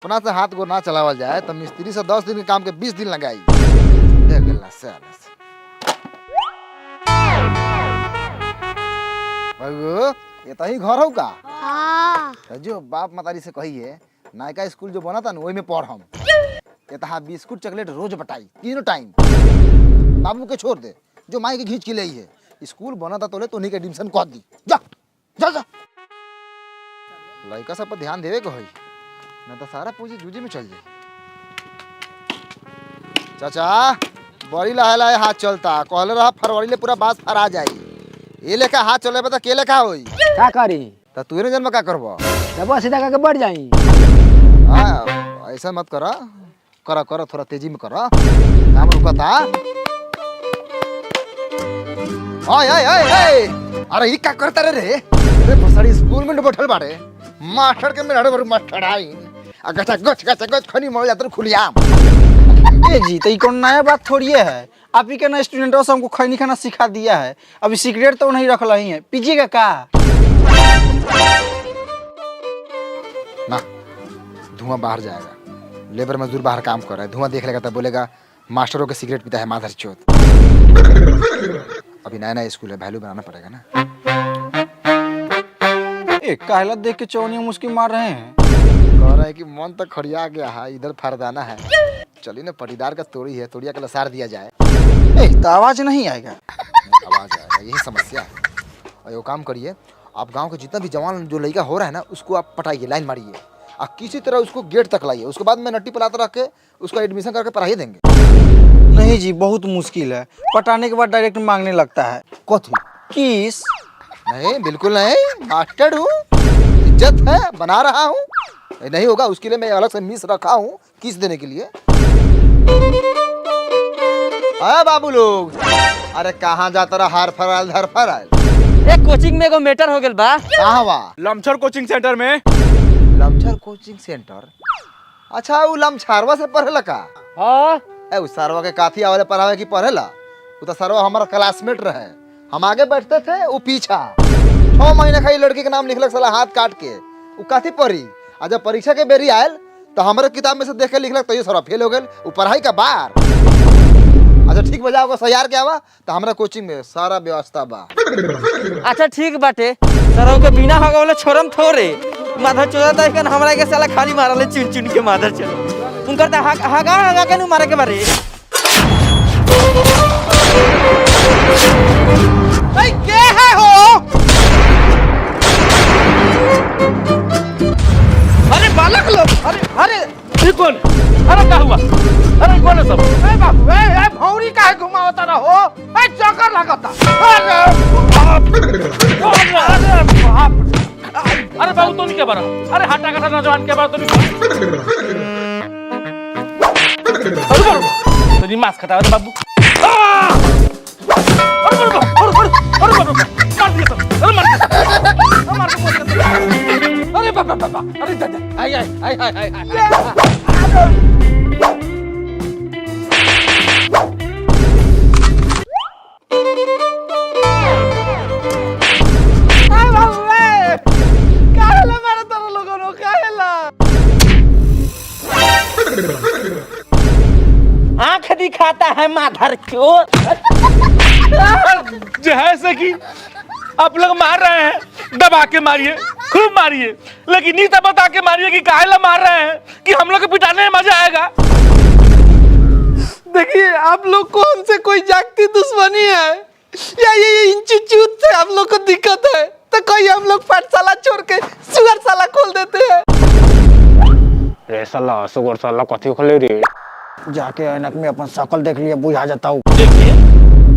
अपना से हाथ को ना चलावल जाए तो मिस्त्री से 10 दिन के काम के 20 दिन लगाई। देख गल्ला से बगो ये तो ही घर हो का। हाँ। जो बाप मतारी से कही है नायका स्कूल जो बना था ना वही में पढ़ हम ये तहा बिस्कुट चॉकलेट रोज बटाई तीनों टाइम बाबू के छोड़ दे जो माई के घींच के ले है स्कूल बना था तो ले तो नहीं के एडमिशन कह दी जा जा जा लड़का सब पर ध्यान देवे को होई ना तो सारा पूंजी जूजी में चल जाए। चाचा बड़ी लहे लहे हाथ चलता कहले रहा फरवरी ले पूरा बास फरा जाई ये लेखा हाथ चले बता के लेखा होई का करी तो तू ने जन्म का करबो जब सीधा करके बढ़ जाई। हां ऐसा मत करा करा करा थोड़ा तेजी में करा काम रुकता। ओए ओए ओए अरे ई का करता रे रे बसड़ी स्कूल में बैठल बाड़े मास्टर के मेरे बड़ मास्टर आई अगचा गच खनी मोल जातर खुलियाम। ए जी तो कौन नया बात थोड़ी है आप ही के ना स्टूडेंटों से हमको खैनी खाना सिखा दिया है अभी सिगरेट तो नहीं रख रही है पीजिएगा का ना धुआं बाहर जाएगा लेबर मजदूर बाहर काम कर रहा है धुआं देख लेगा तब बोलेगा मास्टरों के सिगरेट पीता है माधर चौथ। अभी नया नया स्कूल है वैल्यू बनाना पड़ेगा ना। एक कहला देख के चौनिया मुस्की मार रहे हैं कह रहा है कि मन तक खड़िया गया है इधर फरदाना है चलिए ना पटीदार का तोड़ी है तोड़िया का लसार दिया जाए। तो आवाज नहीं आएगा आवाज आएगा यही समस्या है। और ये काम करिए आप गांव के जितना भी जवान जो लड़का हो रहा है ना उसको आप पटाइए लाइन मारिए और किसी तरह उसको गेट तक लाइए उसके बाद में नट्टी पलाता रख के उसका एडमिशन करके पढ़ाई देंगे। नहीं जी बहुत मुश्किल है पटाने के बाद डायरेक्ट मांगने लगता है कथी किस नहीं बिल्कुल नहीं मास्टर हूँ इज्जत है बना रहा हूँ नहीं होगा उसके लिए मैं अलग से मिस रखा हूँ किस देने के लिए। अरे बाबू लोग अरे कहाँ जाता रहा हार फराल धर फराल एक कोचिंग में एगो मैटर हो गेल बा कहाँ बा लमछर कोचिंग सेंटर में। लमछर कोचिंग सेंटर अच्छा वो लमछारवा से पढ़ेला का हाँ ए उस सरवा के काथी आवले पढ़ावे की पढ़ेला वो तो सरवा हमारा क्लासमेट रहे हम आगे बैठते थे वो पीछा 6 महीने खाई लड़की के नाम लिखलक साला हाथ काट के वो काथी पढ़ी आ जब परीक्षा के बेरी आयल तो हमारे किताब में से देख के लिखलक तो ये सरवा फेल हो गए वो पढ़ाई का बार। अच्छा ठीक बजा होगा सयार के आवा तो हमारा कोचिंग में सारा व्यवस्था बा। अच्छा ठीक बाटे सरो के बिना होगा वाला छोरम थोरे माधर चोदा तक हमरा के साला खाली मारले चुन चुन के माधर चलो उनकर त हगा के नु मारे के बारे। भाई क्या है हो? अरे बालक लोग अरे ये कौन अरे क्या हुआ अरे कौन है सब ए बाबू ए भौरी काहे घुमावता रहो ए चक्कर लगाता अरे बाबू तो नहीं क्या बरा अरे हटा कटा नौजवान के बात तो नहीं तो नहीं मास्क हटा अरे बाबू अरे बाबा अरे दादा आई आई आई आई आई आंख दिखाता है माधर चोर जैसे कि आप लोग मार रहे हैं दबा के मारिए खूब मारिए लेकिन नहीं तो बता के मारिए कि काहे ला मार रहे हैं कि हम लोग को पिटाने में मजा आएगा। देखिए आप लोग को हमसे कोई जागती दुश्मनी है या ये इंस्टीट्यूट से हम लोग को दिक्कत है तो कोई हम लोग पाठशाला छोड़ के सुगरशाला खोल देते हैं। रे साला सुगर साला कथी खोले रे जाके ऐनक में अपन शकल देख लिया बुझा जाता हूँ। देखिए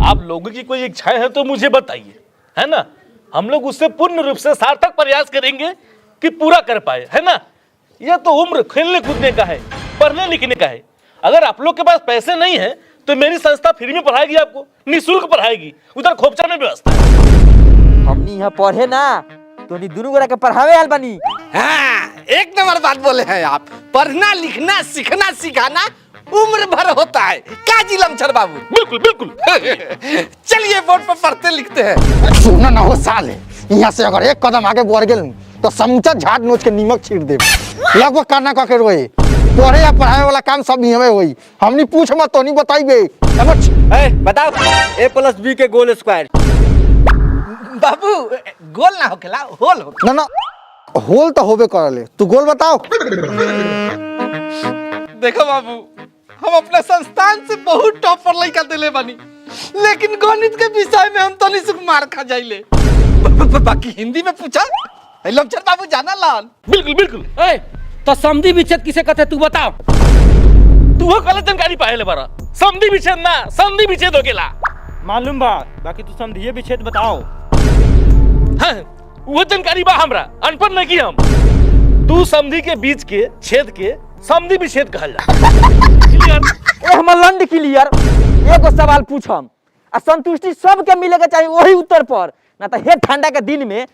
आप लोगों की कोई इच्छा है तो मुझे बताइए है ना हम लोग उससे पूर्ण रूप से सार्थक प्रयास करेंगे कि पूरा कर पाए है ना। यह तो उम्र खेलने कूदने का है पढ़ने लिखने का है। अगर आप लोग के पास पैसे नहीं है तो मेरी संस्था फ्री में पढ़ाएगी आपको निःशुल्क पढ़ाएगी उधर खोपचा में व्यवस्था है। हमनी यहाँ पढ़े ना तो नी दोनों गोरा के पढ़ावे आल बनी। हाँ एक नंबर बात बोले हैं आप पढ़ना लिखना सीखना सिखाना उम्र भर होता है काजी लमछर बाबू बिल्कुल बिल्कुल चलिए बोर्ड पर पढ़ते लिखते हैं। सुनो ना हो साले यहाँ से अगर एक कदम आगे बढ़ गए तो समूचा झाट नोच के नीमक छीट दे। लगभग करना का के रोए पढ़े या पढ़ाए वाला काम सब नहीं हमें होई। हमनी पूछ मत तो नहीं बताइबे। बताओ a+b के गोल स्क्वायर। बाबू गोल ना होकेला होल हो। ना ना होल तो होबे करले। तू गोल बताओ। देखो बाबू हम अपने संस्थान से बहुत टॉपर लड़का दिले बानी, लेकिन गणित के विषय में हम तो नहीं सुख मार खा जाइले। बाकी हिंदी में पूछा लमचर बाबू जाना लान। बिल्कुल बिल्कुल। ए तो समधी विच्छेद किसे कहते तू बताओ। तू वो गलत जानकारी पाए बारा। समधी विच्छेद ना संधि विच्छेद हो गेला। मालूम बा, बाकी तू समझिए विच्छेद बताओ। हाँ, वो जानकारी बा हमरा, अनपढ़ नहीं की हम। तू समधी के बीच के छेद के समधी विच्छेद कहल जा। ए हमर लंड क्लियर। एगो सवाल पूछम आ संतुष्टि सबके मिले के चाहिए वही उत्तर पर, ना तो हे ठंडा के दिन में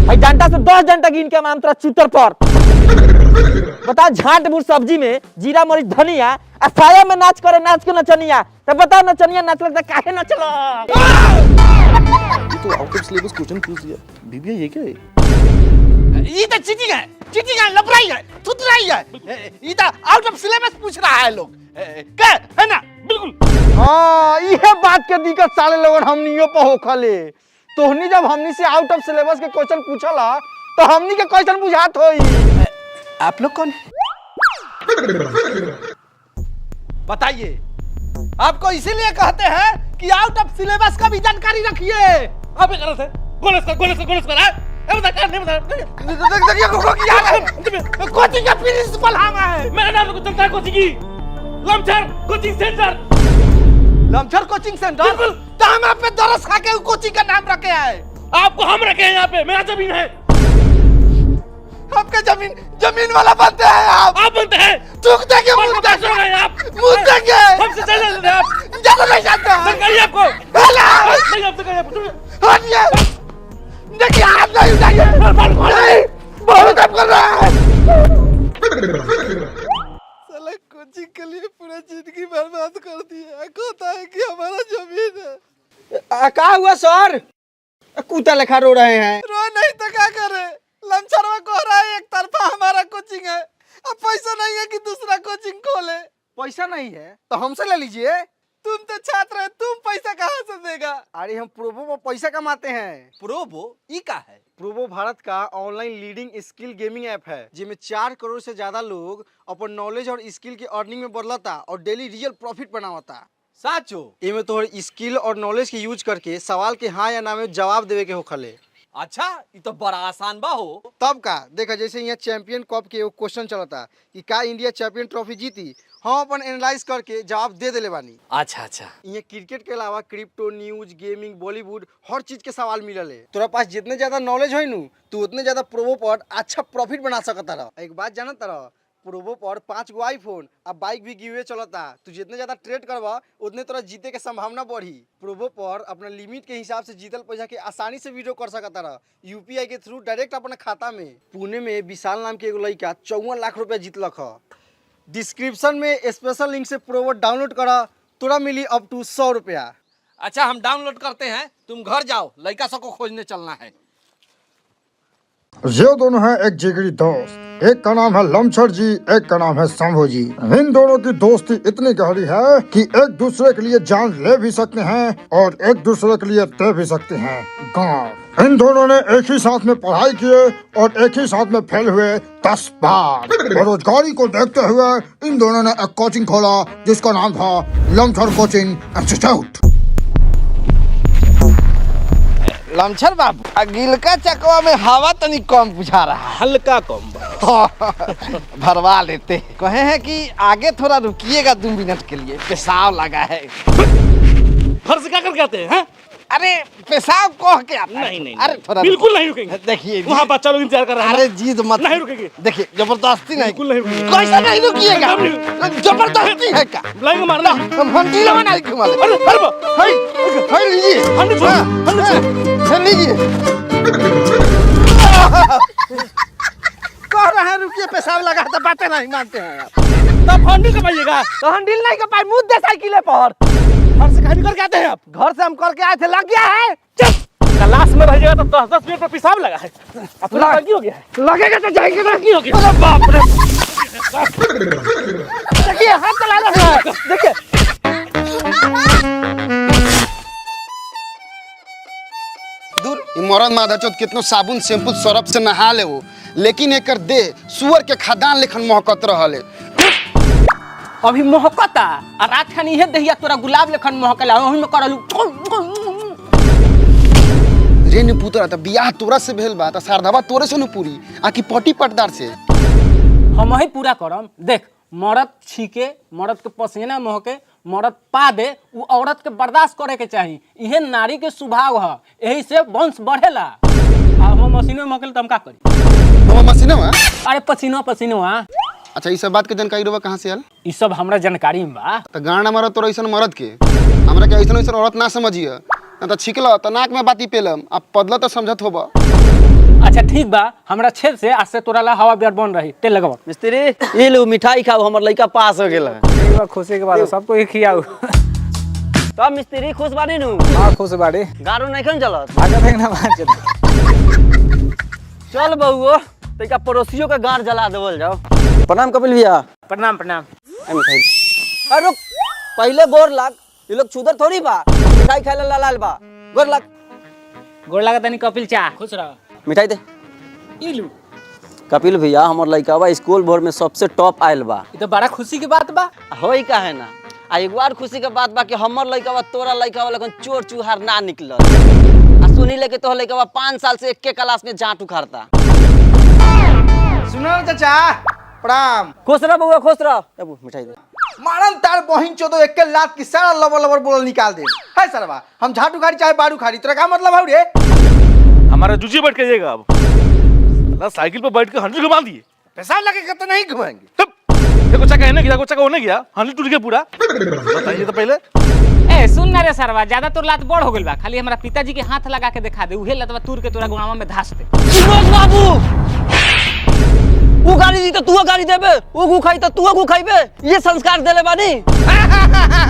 भाई डंडा से 10 डंडा गिन के माम तोरा चूतर पर। बता झाट बुर सब्जी में जीरा मरीच धनिया आ साया में नाच करे नाच के नचनिया। तो बता नचनिया नाच लगता काहे नचला। तो आउट ऑफ सिलेबस क्वेश्चन पूछ दिया। दीदी ये क्या है? ये तो चीटिंग है, लपराई है, थुतराई है। ये तो आउट ऑफ सिलेबस पूछ रहा है लोग। क्या है ना? बिल्कुल। हाँ ये बात के दिक्कत साले लोगन हमनियो पे होखले। तोहनी जब हमनी से आउट ऑफ सिलेबस के क्वेश्चन पूछला तो हमनी के क्वेश्चन बुझात होई। आप लोग कौन है? बताइए। आपको इसीलिए कहते हैं कि आउट ऑफ सिलेबस का भी जानकारी रखिए। आप ये गलत है। गोलस कर है। ए बता कर नहीं बता। देखिए कोचिंग का प्रिंसिपल हम है। मेरा नाम तो चलता है कोचिंग की। Lamchar coaching centre. Lamchar coaching centre. बिल्कुल। तो हम आप पे दरस खा के कोचिंग का नाम रखे हैं। आपको हम रखे हैं यहाँ पे। मेरा जमीन है। आपके जमीन वाला बनते हैं आप बनते हैं। थूक देंगे मुंह देंगे आप मुंह देंगे। हमसे चल जाते हैं आप। ज्यादा नहीं जानते सरकारी आपको नहीं आपसे कहीं आपको हटिए। देखिए हाथ नहीं उठाइए। नहीं बहुत काम कर रहा है। साला कोचिंग के लिए पूरा जिंदगी बर्बाद कर दिया। कहता है कि हमारा जमीन है। का हुआ सर? कुत्ता लेखा रो रहे हैं। रो नहीं तो क्या करे? लमचरवा कह रहा है एक तरफा हमारा कोचिंग है, अब पैसा नहीं है कि दूसरा कोचिंग खोले। पैसा नहीं है तो हमसे ले लीजिए। तुम तो छात्र है, तुम पैसा कहाँ से देगा? अरे हम प्रोबो में पैसा कमाते हैं। प्रोबो ई का है? प्रोबो भारत का online leading skill gaming app है, जिसमें 4 करोड़ से ज्यादा लोग अपन नॉलेज और स्किल की अर्निंग में बदलता और डेली रियल प्रॉफिट बनावता। साचो इनमें तोहर स्किल और नॉलेज के यूज करके सवाल के हाँ या ना में जवाब देवे के होखले। अच्छा ये तो बड़ा आसान बा हो। तब का देखा जैसे यहाँ चैंपियन कप के क्वेश्चन चलता कि का इंडिया चैंपियन ट्रॉफी जीती, हम अपन एनालाइज करके जवाब दे देले बानी। अच्छा ये क्रिकेट के अलावा क्रिप्टो, न्यूज, गेमिंग, बॉलीवुड हर चीज के सवाल मिलल है। तोरा पास जितने ज्यादा नॉलेज होई नु तू उतने ज्यादा प्रोबो पर अच्छा प्रॉफिट बना सकता रह। एक बात जानत रह, प्रोबो पर 5 गो आईफोन अब बाइक भी गिवे चलता। तू जितने ज्यादा ट्रेड करवा उतने तोरा जीते के संभावना बढ़ी। प्रोबो पर अपना लिमिट के हिसाब से जीतल पैसा के आसानी से विड्रॉ कर सकता रह, यूपीआई के थ्रू डायरेक्ट अपने खाता में। पुणे में विशाल नाम के एगो लड़का 54 लाख रुपया जीतलक ह। डिस्क्रिप्शन में स्पेशल लिंक से प्रोबो डाउनलोड करा, तोरा मिली अप टू 100 रुपया। अच्छा हम डाउनलोड करते हैं, तुम घर जाओ, लड़का सबको खोजने चलना है। ये दोनों हैं एक जिगरी दोस्त, एक का नाम है लमचर जी, एक का नाम है शंभू जी। इन दोनों की दोस्ती इतनी गहरी है कि एक दूसरे के लिए जान ले भी सकते हैं और एक दूसरे के लिए दे भी सकते हैं गाँव। इन दोनों ने एक ही साथ में पढ़ाई किए और एक ही साथ में फेल हुए 10 बार। बेरोजगारी को देखते हुए इन दोनों ने एक कोचिंग खोला जिसका नाम था लमचर कोचिंग इंस्टीट्यूट। लमचर बाबू अगिल का चकवा में हवा तनी कम बुझा रहा है। हल्का कम। भरवा लेते कहे हैं कि आगे थोड़ा रुकिएगा 2 मिनट के लिए, पेशाब लगा है। फर्ज क्या करके आते हैं? अरे पेशाब कह के आता है। नहीं अरे थोड़ा बिल्कुल नहीं रुकेंगे। देखिए वहाँ बच्चा लोग इंतजार कर रहे हैं। अरे जीत मत, नहीं रुकेंगे। देखिए जबरदस्ती नहीं, बिल्कुल नहीं रुकेंगे। कैसा नहीं रुकिएगा? जबरदस्ती है क्या? लाएंगे मारना। हम हंडीला बना के मारे। अरे लीजिए, हंडी छोड़। लीजिए। कह रहे हैं रुकिए, पेशाब लगा तो बातें नहीं मानते हैं आप। तब हंडी कमाइएगा। तो हंडिल नहीं का पाई मुंह दे साइकिल पर। घर से कहीं करके आते हैं आप? घर से हम करके आए थे, लग गया है। चुप। क्लास में रह जाएगा तो 10 मिनट पर पेशाब लगा है। अपना लड़की हो गया है। लगेगा तो जाएंगे ना। लड़की हो गया। अरे बाप रे। देखिए हाथ चला रहा है, देखिए। दूर ई मरद मादा चौथ कितनो साबुन शैम्पू सरफ से नहा ले वो, लेकिन एकर दे सुअर के खदान लेखन महकत रहले। अभी महकता आ रात खानी इहे दहिया तोरा गुलाब लेखन महकला ओही में करलू। रे ने पुतरा त बियाह तोरा से भेल बा त शारदावा तोरे से न पूरी आकि पटी पटदार से। हम ही पूरा करम। देख मर्द छीके, मर्द के पसीना महके, मर्द पा दे, उ औरत के बर्दाश्त करे के चाही। इहे नारी के स्वभाव है, यही से वंश बढ़ेला। आ हम मशीनो महकल त हम का करी? हम मशीना में अरे पसीनो पसीनो आ। अच्छा ई सब बात के जानकारी रोवा कहां से आल? ई सब हमरा जानकारी में बा। त गाना मरद तोरा ऐसन मरद के हमरा के ऐसन ऐसन औरत ना समझिए, ना त छिकला त नाक में बाती पेलम, अब पदला त समझत होबा। अच्छा ठीक बा, हमरा छेद से आज से तोरा ला हवा बियर बन रही। तेल लगाओ मिस्त्री ये लो मिठाई खाओ, हमर लड़का पास हो गेल। खुशी के बाद सबको एक खियाऊ। तब मिस्त्री खुश बानी नु? हां खुश बाड़ी। गारो नहीं खन चलत? भागा देख ना मान चल। चल बउओ तैका पड़ोसियों का गार जला देवल जाओ। प्रणाम कपिल भैया। प्रणाम प्रणाम। मिठाई अरे रुक, पहले गोर लाग। ये लोग चूदर थोड़ी बा, मिठाई खाए ला लाल बा। गोर लाग। गोर लगा तनी कपिल चा। खुश रह। मिठाई दे। इलू कपिल भैया हमर लड़का स्कूल भर में सबसे टॉप आयल बा। ई तो बड़ा खुशी की बात बा। होई काहे ना। आ एक बार खुशी के बात बा कि हमर लड़का तोरा लड़का वाला चोर चुहार ना निकलल। आ सुनी ले के तोहर लड़का 5 साल से एक क्लास में जाट उखाड़ता। सुनो चाचा प्रणाम। खुश रह बउआ खुश रह। बाबू मिठाई दे। मारन तार बहिन चोदो एक के लात की सारा लबर लबर बोल निकाल दे। है सरवा हम झाटू खाड़ी चाहे बाड़ू खाड़ी, तेरा क्या मतलब है रे? हमारा जूझी बैठ के जाएगा अब। ना साइकिल पर बैठ के 100 घुमा दिए। पैसा लगेगा तो नहीं घुमाएंगे। तब देखो चक्का है गया, चक्का होने गया, 100 टूट गया पूरा। बताइए तो पहले। ए सुन ना रे सरवा, ज्यादा तोर लात बड़ हो गेल बा। खाली हमरा पिताजी के हाथ लगा के दिखा दे, उहे लतवा तूर के तोरा गुआवा में धास दे। फिरोज बाबू वो गाड़ी दी तो तू गाड़ी देबे, वो गु खाई तो तू गु खाइबे। ये संस्कार देले बानी।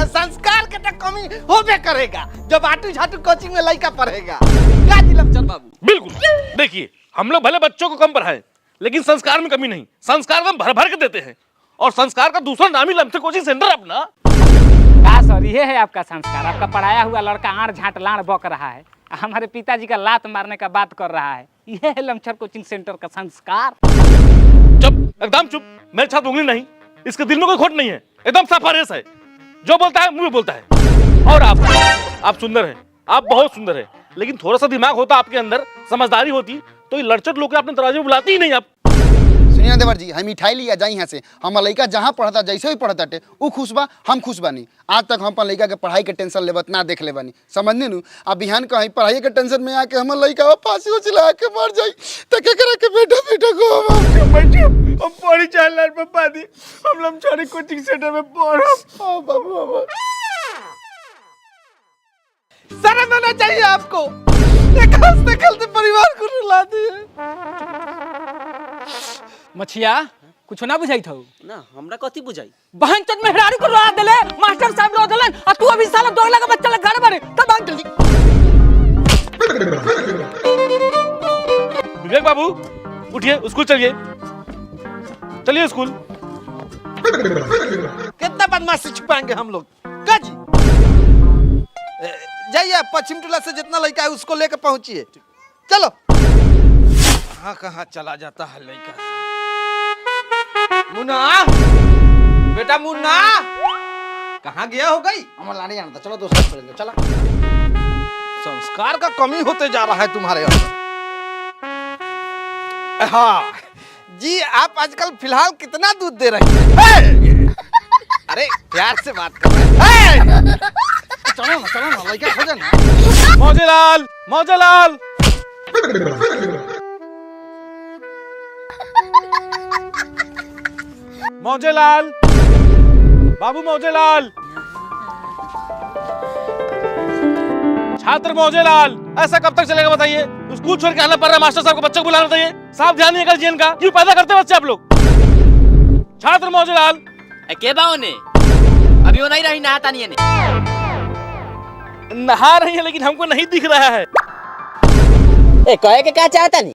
संस्कार के तो कमी होबे करेगा जब आटू झाटू कोचिंग में लड़का पढ़ेगा। का दिलम चल बाबू? बिल्कुल। देखिए हम लोग भले बच्चों को कम पढ़ाएं, लेकिन संस्कार में कमी नहीं। संस्कार हम भर भर के देते हैं, और संस्कार का दूसरा नाम ही लमसर कोचिंग सेंटर अपना। का सर ये है आपका संस्कार? आपका पढ़ाया हुआ लड़का आड़ झाट लाड़ बक रहा है, हमारे पिताजी का लात मारने का बात कर रहा है। यह है लमसर कोचिंग सेंटर का संस्कार। चुप, एकदम चुप। मेरे छात्र उंगली नहीं, इसके दिल में कोई खोट नहीं है, एकदम साफ रेस है। जो बोलता है मुंह में बोलता है। और आप सुंदर हैं, आप बहुत सुंदर हैं, लेकिन थोड़ा सा दिमाग होता आपके अंदर, समझदारी होती तो ये लड़चट लोग अपने दरवाजे में बुलाती ही नहीं। आप सुनिए देवर जी, हम मिठाई लिया जाई यहाँ से। हम लड़का जहाँ पढ़ता जैसे भी पढ़ता टे वो खुश बा, हम खुश बानी। आज तक हम अपन लड़का के पढ़ाई के टेंशन लेवत ना देख ले बानी, समझने नु। अब बिहान कहीं पढ़ाई के टेंशन में आके हम लड़का फांसी हो चला के मर जाई तो क्या करे के बेटा बेटा को बैठिए हम पढ़ी चाल लाल पप्पा दी, हम लमचारी कोचिंग सेंटर में पढ़ब। ओ बाबू बाबू शर्म आना चाहिए आपको, एक हंसते खेलते परिवार को रुला दिए। मछिया कुछ ना बुझाई था ना हमरा कथी बुझाई? बहन चोद मेहरारू को रोआ देले, मास्टर साहब रो देलन, आ तू अभी साला दोगला का बच्चा लग घर बारे। तब भाग जल्दी। विवेक बाबू उठिए, स्कूल चलिए, चलिए स्कूल। कितना बदमाशी छुपाएंगे हम लोग? काजी जाइए, पश्चिम टोला से जितना लड़का है उसको लेकर पहुंचिए। चलो। कहाँ कहाँ चला जाता है लड़का। मुन्ना, बेटा मुन्ना, कहाँ गया हो गई? हमारा लाने जाना था, चलो दोस्त पढ़ेंगे। चला। संस्कार का कमी होते जा रहा है तुम्हारे अंदर। हाँ जी, आप आजकल फिलहाल कितना दूध दे रही हैं? अरे प्यार से बात कर रहे हैं। चलो ना लड़का हो जाए ना। मौजेलाल, मौजेलाल। मौजेलाल, बाबू मौजेलाल, छात्र मौजेलाल, ऐसा कब तक चलेगा बताइए? स्कूल छोड़ के आना पड़ रहा है, मास्टर साहब को बच्चों को बुलाना चाहिए। साफ ध्यान नहीं कर जीवन का, क्यों पैदा करते बच्चे आप लोग? छात्र मौजेलाल। के बाओ ने अभी वो नहीं रही, नहाता नहीं है ने। नहा रही है लेकिन हमको नहीं दिख रहा है। ए कहे के क्या चाहता नहीं?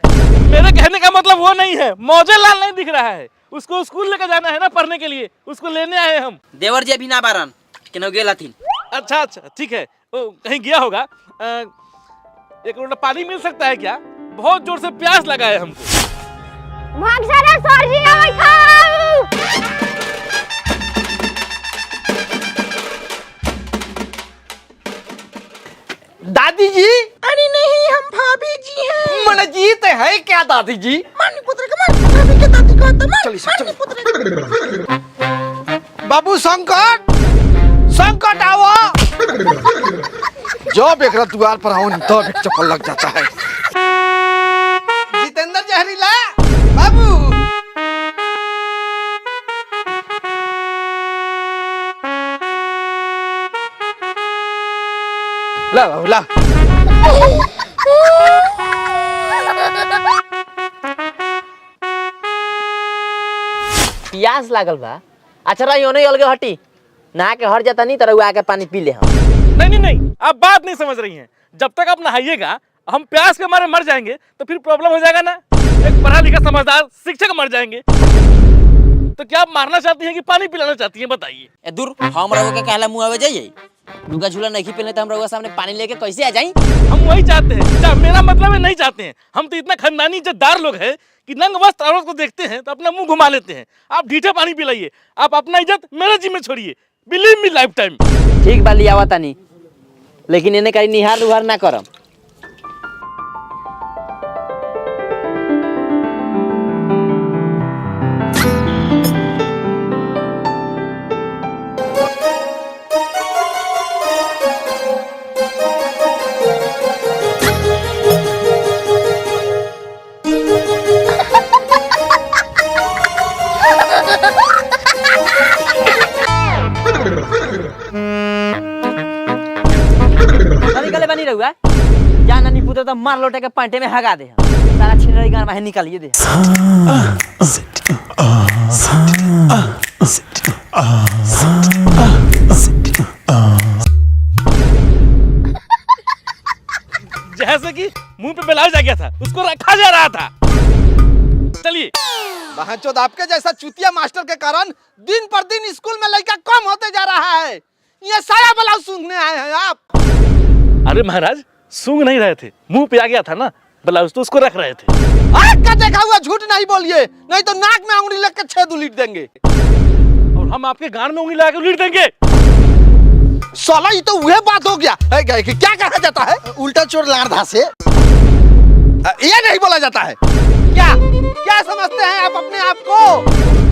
मेरे कहने का मतलब वो नहीं है, मौजे लाल नहीं दिख रहा है, उसको स्कूल लेकर जाना है ना पढ़ने के लिए, उसको लेने आए हम। देवर जी अभी ना बारन केनो गेला थी। अच्छा अच्छा ठीक है, वो कहीं गया होगा। एक लोटा पानी मिल सकता है क्या? बहुत जोर से प्यास लगा है हमको। दादी जी? अरे नहीं, हम भाभी जी हैं। मन जीत है क्या दादी जी? मानी पुत्र का भाभी के दादी का चलिए बाबू संकट, संकट आओ। जब एक द्वार पर आओ तब एक चप्पल लग जाता है। जितेंद्र जहरीला बाबू। ला बाबू ला। प्यास लागल बा। अच्छा रही होने अलगे हटी, नहा के हट जाता नहीं तरह आके पानी पी ले हम। नहीं, आप बात नहीं समझ रही हैं। जब तक आप नहाइएगा हम प्यास के मारे मर जाएंगे तो फिर प्रॉब्लम हो जाएगा ना। एक पढ़ा लिखा समझदार शिक्षक मर जाएंगे। तो क्या आप मारना चाहती हैं कि पानी पिलाना चाहती हैं, बताइए। ए दूर हम रहो के कहला मुंह आवे जाइए। दुर्गा झूला नहीं पहले तो हम रहो सामने पानी लेके कैसे आ जाई? हम वही चाहते हैं। मेरा मतलब है नहीं चाहते हैं। हम तो इतना खानदानी इज्जतदार लोग हैं कि नंग वस्त्र औरत को देखते हैं तो अपना मुंह घुमा लेते हैं। आप ढीठे पानी पिलाइए, आप अपना इज्जत मेरे जिम्मे छोड़िए। Believe me life time. ठीक बा लिया तानी, लेकिन इन्हें कहीं निहार उहार ना करम। बनी रहुआ क्या नानी पुत्र तो मार लोटे के पांटे में हगा दे सारा छिनरी गान बाहर निकालिए दे। जैसे कि मुंह पे ब्लाउज आ गया था, उसको रखा जा रहा था। चलिए। बहनचोद आपके जैसा चुतिया मास्टर के कारण दिन पर दिन स्कूल में लड़का कम होते जा रहा है। ये सारा ब्लाउज सूंघने आए हैं आप। अरे महाराज सूंघ नहीं रहे थे, मुंह पे आ गया था ना ब्लाउज तो उसको रख रहे थे। आग का देखा हुआ झूठ नहीं बोलिए, नहीं तो नाक में उंगली लग के 6 उलीट देंगे। और हम आपके गान में उंगली लगा के उलीट देंगे। साला ये तो वह बात हो गया है क्या कहा जाता है? उल्टा चोर लारधा से ये नहीं बोला जाता है। क्या क्या समझते हैं आप अपने आप को?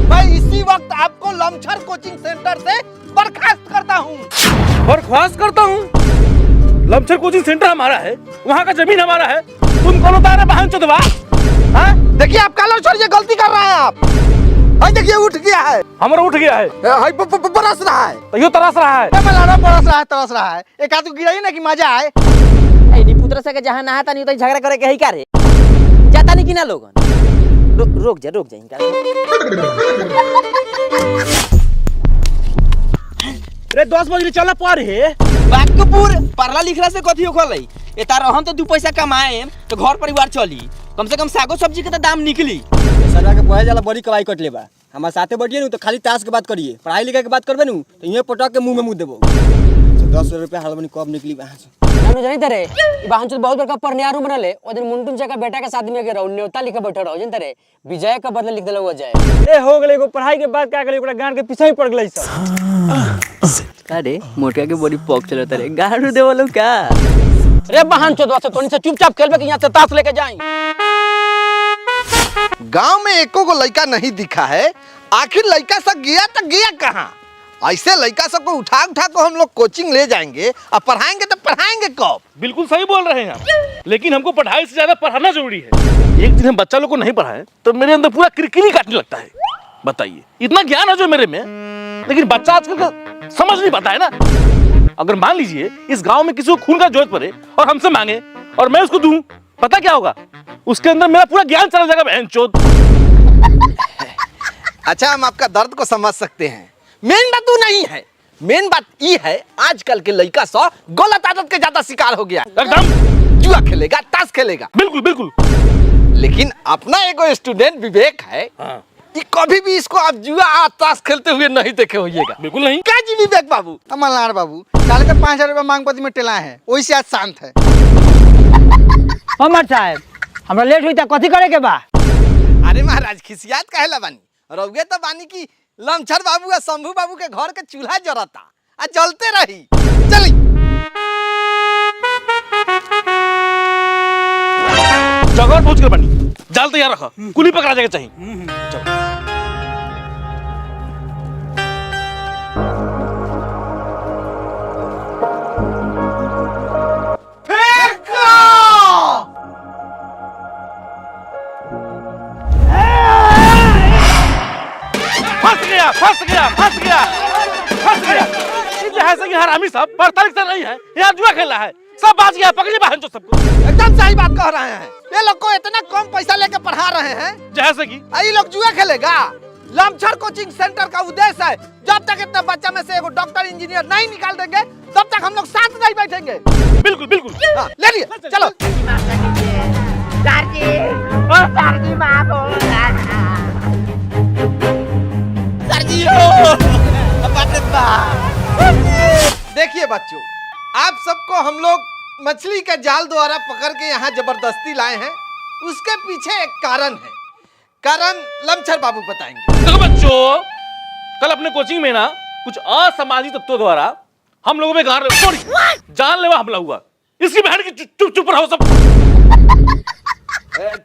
मैं इसी वक्त आपको लमछर कोचिंग सेंटर से बर्खास्त करता हूँ। बर्खास्त करता हूँ? लमछर कोचिंग सेंटर हमारा है, वहाँ का जमीन हमारा है, तुम कौन होता है बहन चोदवा? देखिए आप काला छोड़ ये गलती कर रहे हैं आप। देखिए उठ गया है, हमारा उठ गया है, बरस रहा है, तो यूँ तरस रहा है। तरस रहा है। एक आदमी गिराइए ना कि मजा आए। पुत्र से जहाँ नहाता नहीं तो झगड़ा करे के ही करे जाता नहीं कि ना लोगन। रोक जा इनका। रे 10 बजे चला पर है बागपुर पढ़ला लिखला से कथी होखलै? ए तार हम तो 2 पैसा कमाए तो घर परिवार चली, कम से कम सागो सब्जी के तो दाम निकली। सरवा के पढ़े जाला बड़ी कमाई कट लेबा। हमारे साथे बैठिए नु तो खाली टास्क के बात करिए, पढ़ाई लिखाई के बात करबे नु तो ये पटक के मुंह में मुंह देबो। 10 रुपया हलवनी कब निकली वहां से? जानो जानी तरे ई बहन चोद बहुत बड़का परनियारू बनले। ओ दिन मुंटुन जका बेटा के शादी में के रहो न्योता लिखे बैठो रहो जन तरे विजय का बदला लिख देलो हो जाए। ए हो गेले एगो पढ़ाई के बाद का गेले ओकरा गान के पीछे ही पड़ गेलै सब। अरे मोटका के बड़ी पॉक चलत रे, गाड़ू देवलो का? रे बहन चोद वासे तोनी से चुपचाप खेलबे कि यहां से ताश लेके जाई। गांव में एको को लड़का नहीं दिखा है, आखिर लड़का सब गया तो गया कहाँ? ऐसे लड़का सबको उठा को हम लोग कोचिंग ले जाएंगे और पढ़ाएंगे तो पढ़ाएंगे कब? बिल्कुल सही बोल रहे हैं आप, लेकिन हमको पढ़ाई से ज्यादा पढ़ाना जरूरी है। एक दिन हम बच्चा लोग को नहीं पढ़ाए तो मेरे अंदर पूरा किरकिरी काटने लगता है। बताइए, इतना ज्ञान है जो मेरे में, लेकिन बच्चा आजकल का समझ नहीं पाता है ना। अगर मान लीजिए इस गांव में किसी को खून का जरूरत पड़े और हमसे मांगे और मैं उसको दूं, पता क्या होगा? उसके अंदर मेरा पूरा ज्ञान चला जाएगा बहनचोद। अच्छा, हम आपका दर्द को समझ सकते हैं। मेन बात वो नहीं है, मेन बात ये है आजकल के लड़का सब गलत आदत के ज्यादा शिकार हो गया। एकदम जुआ खेलेगा, ताश खेलेगा। बिल्कुल बिल्कुल। लेकिन अपना एगो स्टूडेंट विवेक है, हाँ कि कभी भी इसको आप जुआ और ताश खेलते हुए नहीं देखे होइएगा। बिल्कुल नहीं। क्या जी विवेक बाबू? मल्हार बाबू काले के 5000 रुपया मांग पति में टेला है, वही से आज शांत है। हमर साहब हमरा लेट हुई त कथी करे के बा? अरे महाराज खिसियात काहेला बानी? रउगे तो बानी की लमछर बाबू और शंभू बाबू के घर के चूल्हा जरता आ जलते रही। चली जगह पहुंच कर बनी, जाल तैयार रखा, कुली पकड़ा जाएगा चाहिए। चलो। फंस गया। जैसे कि हरामी साहब 45 साल नहीं है, यहाँ जुआ खेला है, सब बाज गया, पकड़िए बहन चो सबको। एकदम सही बात कह रहे हैं। ये लोग को इतना कम पैसा लेके पढ़ा रहे हैं, जैसे कि ये लोग जुआ खेलेगा। लमछर कोचिंग सेंटर का उद्देश्य है जब तक इतना बच्चा में से एगो डॉक्टर इंजीनियर नहीं निकाल देंगे तब तक हम लोग साथ नहीं बैठेंगे। बिल्कुल बिल्कुल। हाँ, ले लिए चलो। देखिए बच्चों, आप सबको हम लोग मछली के जाल द्वारा पकड़ के यहाँ जबरदस्ती लाए हैं। उसके पीछे एक कारण है, कारण लमछर बाबू बताएंगे। देखो बच्चों, कल अपने कोचिंग में ना कुछ असामाजिक तत्वों द्वारा हम लोगों में जानलेवा हमला हुआ। इसकी बहन की चुप चुप रहो सब।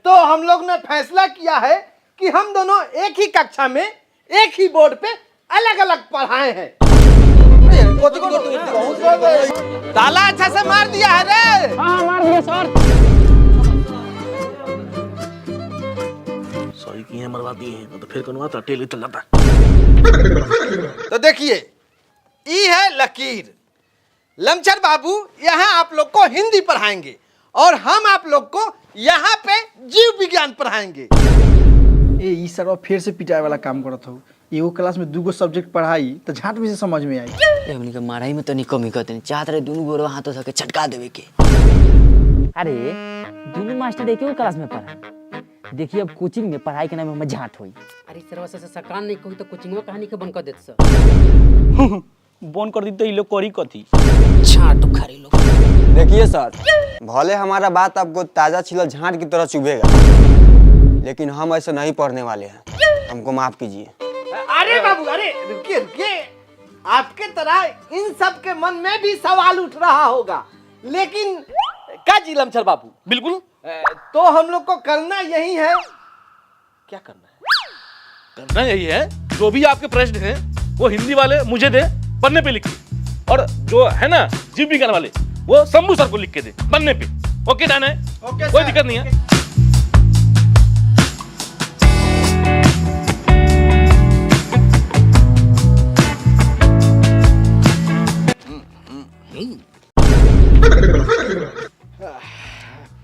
तो हम लोग ने फैसला किया है कि हम दोनों एक ही कक्षा में एक ही बोर्ड पे अलग अलग पढ़ाए हैं। ताला अच्छा से मार दिया है रे। हाँ मार दिया सर। सॉरी किए मरवा दिए हैं, तो फिर कौन आता टेल चल जाता। तो देखिए, ये है लकीर। लमछर बाबू यहाँ आप लोग को हिंदी पढ़ाएंगे और हम आप लोग को यहाँ पे जीव विज्ञान पढ़ाएंगे। ई सरवा फिर से पिटाए वाला काम करत हो। एगो क्लास में दूगो सब्जेक्ट पढ़ाई तो झाट में से समझ में आई। हमनी के माराई में तो नहीं कमी करते, चाहत रहे दोनों गोरो हाथों से छटका देवे के। अरे दोनों मास्टर एक ही क्लास में पढ़ा। देखिए अब कोचिंग में पढ़ाई के नाम में झाट होई। अरे सरवा से सकान नहीं कोई तो कोचिंगवा कहानी के बंद कर देत सर। बंद कर दी तो ये लोग करी कथी? छाट उखाड़ी लोग। देखिए सर, भले हमारा बात आपको ताजा छिला झांट की तरह चुभेगा, लेकिन हम ऐसे नहीं पढ़ने वाले हैं, हमको माफ कीजिए। अरे बाबू, अरे रुकिए रुकिए, आपके तरह इन सब के मन में भी सवाल उठ रहा होगा, लेकिन क्या जी लमछर बाबू? बिल्कुल। तो हम लोग को करना यही है। क्या करना है? करना यही है, जो भी आपके प्रश्न हैं वो हिंदी वाले मुझे दे, पन्ने पे लिख के, और जो है ना जीव विज्ञान वाले वो शंभू सर को लिख के दे पन्ने पे। ओके डन है? ओके, कोई दिक्कत नहीं है।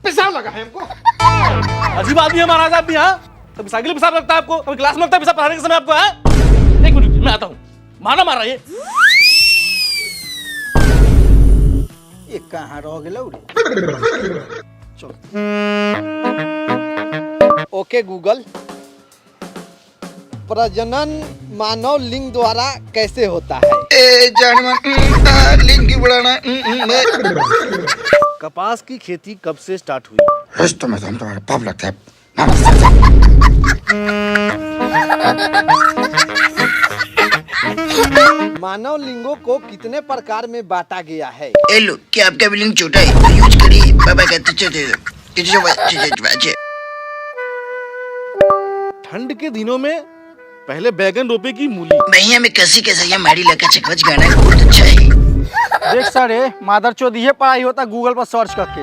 पेशाब लगा है हमको। अजीब आदमी है महाराज आप भी। हाँ, कभी साइकिल पेशाब लगता है आपको, कभी क्लास में लगता है पेशाब पढ़ाने के समय आपको। हाँ, एक मिनट मैं आता हूँ। मारा मार रहा है ये कहाँ रह गेलौ रे? चल। ओके गूगल, प्रजनन मानव लिंग द्वारा कैसे होता है? लिंग की बढ़ाना। कपास की खेती कब से स्टार्ट हुई? रिश्तों में तो हम तुम्हारे पाप लगता है। मानव लिंगों को कितने प्रकार में बांटा गया है? हेलो, क्या आपका भी लिंग छोटा है तो यूज करिए। बाबा कहते ठंड के दिनों में पहले बैगन रोपे की मूली। भैया में कसी कैसा मारी लगा चकवच गाना बहुत अच्छा है। देख सारे मादर चोद ये पढ़ाई होता गूगल पर सर्च करके।